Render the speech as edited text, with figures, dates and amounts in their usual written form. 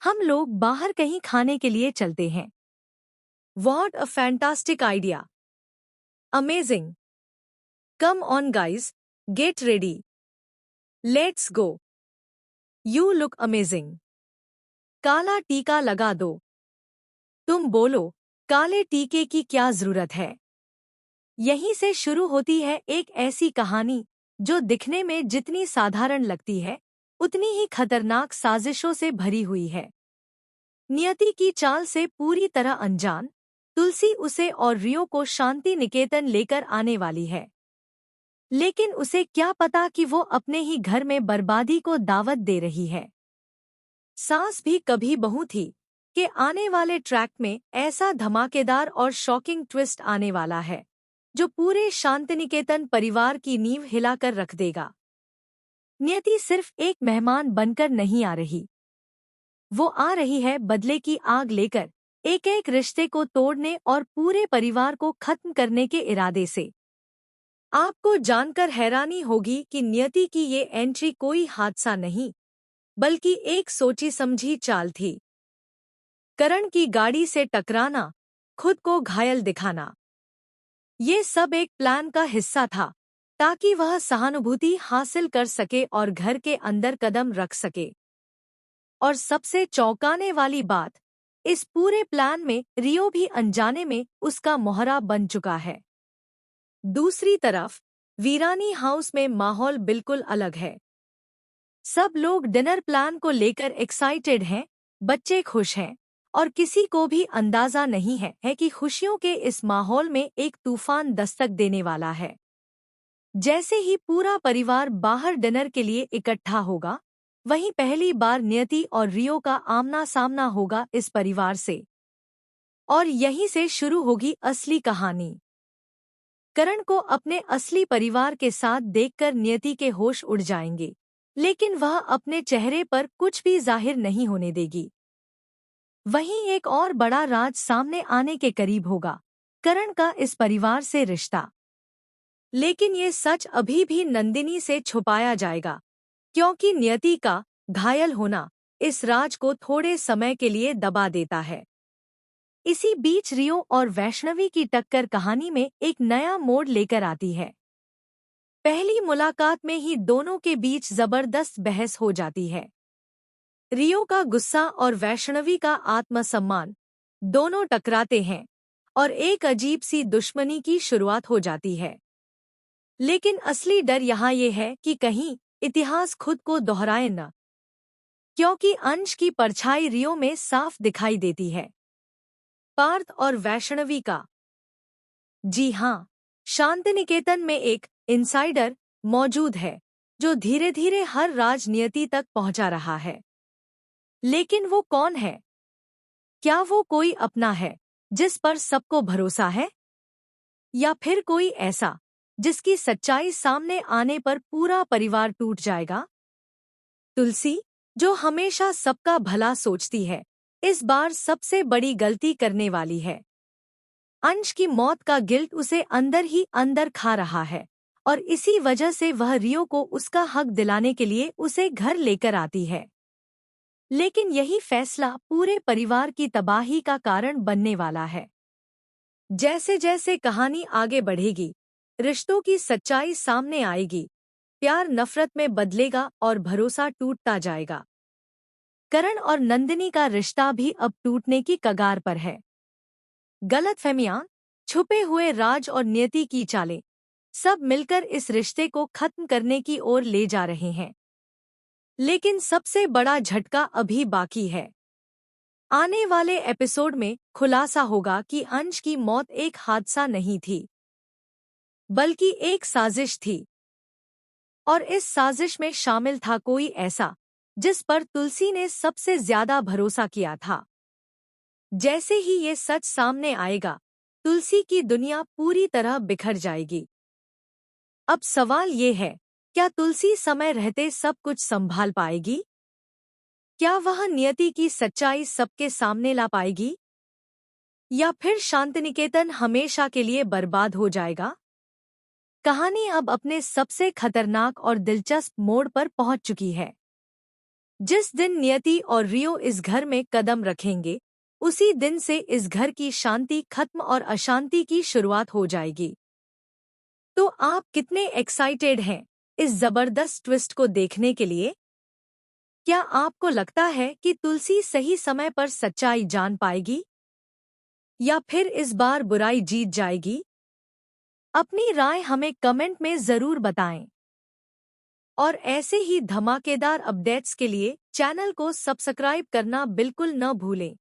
हम लोग बाहर कहीं खाने के लिए चलते हैं। What a fantastic idea! Amazing! Come on guys, get ready. Let's go. You look amazing. काला टीका लगा दो। तुम बोलो, काले टीके की क्या जरूरत है? यहीं से शुरू होती है एक ऐसी कहानी जो दिखने में जितनी साधारण लगती है, उतनी ही खतरनाक साजिशों से भरी हुई है। नियति की चाल से पूरी तरह अनजान, तुलसी उसे और रियो को शांति निकेतन लेकर आने वाली है। लेकिन उसे क्या पता कि वो अपने ही घर में बर्बादी को दावत दे रही है। सास भी कभी बहू थी कि आने वाले ट्रैक में ऐसा धमाकेदार और शॉकिंग ट्विस्ट आने वाला है जो पूरे शांतिनिकेतन परिवार की नींव हिलाकर रख देगा। नियति सिर्फ एक मेहमान बनकर नहीं आ रही, वो आ रही है बदले की आग लेकर, एक एक रिश्ते को तोड़ने और पूरे परिवार को खत्म करने के इरादे से। आपको जानकर हैरानी होगी कि नियति की ये एंट्री कोई हादसा नहीं, बल्कि एक सोची समझी चाल थी। करण की गाड़ी से टकराना, खुद को घायल दिखाना, ये सब एक प्लान का हिस्सा था ताकि वह सहानुभूति हासिल कर सके और घर के अंदर कदम रख सके। और सबसे चौंकाने वाली बात, इस पूरे प्लान में रियो भी अनजाने में उसका मोहरा बन चुका है। दूसरी तरफ वीरानी हाउस में माहौल बिल्कुल अलग है। सब लोग डिनर प्लान को लेकर एक्साइटेड हैं, बच्चे खुश हैं और किसी को भी अंदाजा नहीं है कि खुशियों के इस माहौल में एक तूफान दस्तक देने वाला है। जैसे ही पूरा परिवार बाहर डिनर के लिए इकट्ठा होगा, वहीं पहली बार नियति और रियो का आमना सामना होगा इस परिवार से। और यहीं से शुरू होगी असली कहानी। करण को अपने असली परिवार के साथ देखकर नियति के होश उड़ जाएंगे, लेकिन वह अपने चेहरे पर कुछ भी जाहिर नहीं होने देगी। वहीं एक और बड़ा राज सामने आने के करीब होगा, करण का इस परिवार से रिश्ता। लेकिन ये सच अभी भी नंदिनी से छुपाया जाएगा, क्योंकि नियति का घायल होना इस राज को थोड़े समय के लिए दबा देता है। इसी बीच रियो और वैष्णवी की टक्कर कहानी में एक नया मोड़ लेकर आती है। पहली मुलाकात में ही दोनों के बीच जबरदस्त बहस हो जाती है। रियो का गुस्सा और वैष्णवी का आत्मसम्मान दोनों टकराते हैं और एक अजीब सी दुश्मनी की शुरुआत हो जाती है। लेकिन असली डर यहाँ ये है कि कहीं इतिहास खुद को दोहराए न, क्योंकि अंश की परछाई रियो में साफ दिखाई देती है। पार्थ और वैष्णवी का। जी हाँ, शांतिनिकेतन में एक इनसाइडर मौजूद है जो धीरे धीरे हर राजनीति तक पहुंचा रहा है। लेकिन वो कौन है? क्या वो कोई अपना है जिस पर सबको भरोसा है, या फिर कोई ऐसा जिसकी सच्चाई सामने आने पर पूरा परिवार टूट जाएगा? तुलसी, जो हमेशा सबका भला सोचती है, इस बार सबसे बड़ी गलती करने वाली है। अंश की मौत का गिल्ट उसे अंदर ही अंदर खा रहा है और इसी वजह से वह रियो को उसका हक दिलाने के लिए उसे घर लेकर आती है। लेकिन यही फैसला पूरे परिवार की तबाही का कारण बनने वाला है। जैसे जैसे कहानी आगे बढ़ेगी, रिश्तों की सच्चाई सामने आएगी, प्यार नफरत में बदलेगा और भरोसा टूटता जाएगा। करण और नंदिनी का रिश्ता भी अब टूटने की कगार पर है। गलतफहमियां, छुपे हुए राज और नियति की चालें, सब मिलकर इस रिश्ते को खत्म करने की ओर ले जा रहे हैं। लेकिन सबसे बड़ा झटका अभी बाकी है। आने वाले एपिसोड में खुलासा होगा कि अंश की मौत एक हादसा नहीं थी, बल्कि एक साजिश थी। और इस साजिश में शामिल था कोई ऐसा जिस पर तुलसी ने सबसे ज्यादा भरोसा किया था। जैसे ही ये सच सामने आएगा, तुलसी की दुनिया पूरी तरह बिखर जाएगी। अब सवाल ये है, क्या तुलसी समय रहते सब कुछ संभाल पाएगी? क्या वह नियति की सच्चाई सबके सामने ला पाएगी? या फिर शांतिनिकेतन हमेशा के लिए बर्बाद हो जाएगा? कहानी अब अपने सबसे खतरनाक और दिलचस्प मोड़ पर पहुंच चुकी है। जिस दिन नियति और रियो इस घर में कदम रखेंगे, उसी दिन से इस घर की शांति खत्म और अशांति की शुरुआत हो जाएगी। तो आप कितने एक्साइटेड हैं इस जबरदस्त ट्विस्ट को देखने के लिए? क्या आपको लगता है कि तुलसी सही समय पर सच्चाई जान पाएगी, या फिर इस बार बुराई जीत जाएगी? अपनी राय हमें कमेंट में जरूर बताएं। और ऐसे ही धमाकेदार अपडेट्स के लिए चैनल को सब्सक्राइब करना बिल्कुल न भूलें।